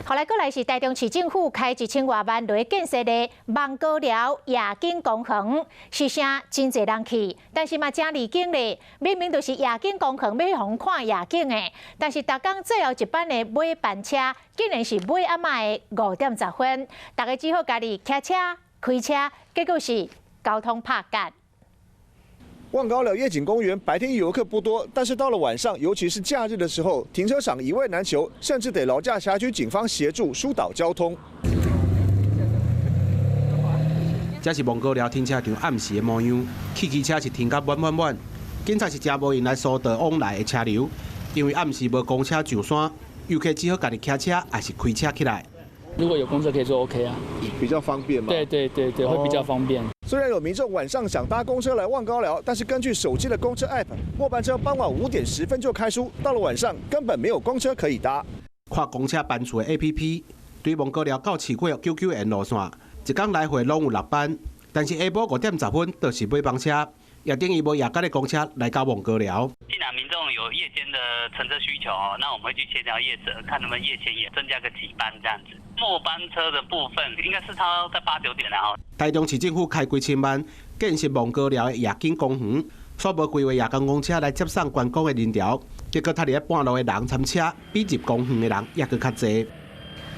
后来过来是台中市政府开1000多万来建设的望高寮夜景公园，是啥真侪人去，但是嘛真离景咧。明明就是夜景公园要互看夜景的，但是逐工最后一班的尾班车，竟然是尾暗暝的5点10分，大家只好家己骑车开车，结果是交通拍干。 望高寮夜景公园白天游客不多，但是到了晚上，尤其是假日的时候，停车场一位难求，甚至得劳驾辖区警方协助疏导交通。这是望高寮停车场暗时的模样，汽车是停甲满，警察是真无闲来疏导往来的车流，因为暗时无公车上山，游客只好家己骑车还是开车起来。 如果有公车可以坐 OK 啊，比较方便嘛。对，会比较方便。虽然有民众晚上想搭公车来望高寮，但是根据手机的公车 App， 末班车傍晚5点10分就开出，到了晚上根本没有公车可以搭。看公车班次的 APP， 对望高寮到市区991路线，一天来回拢有6班，但是下晡5点10分就是尾班车，也等于无夜间的公车来到望高寮。 既然民众有夜间的乘车需求，那我们会去协调业者，看能不能夜间也增加个几班这样子。末班车的部分应该是他在8、9点然后。台中市政府开几千万建设望高寮的夜景公园，所无规划夜间公车来接送观光的人潮，结果他伫咧半路的人参车比入公园的人也佫较侪。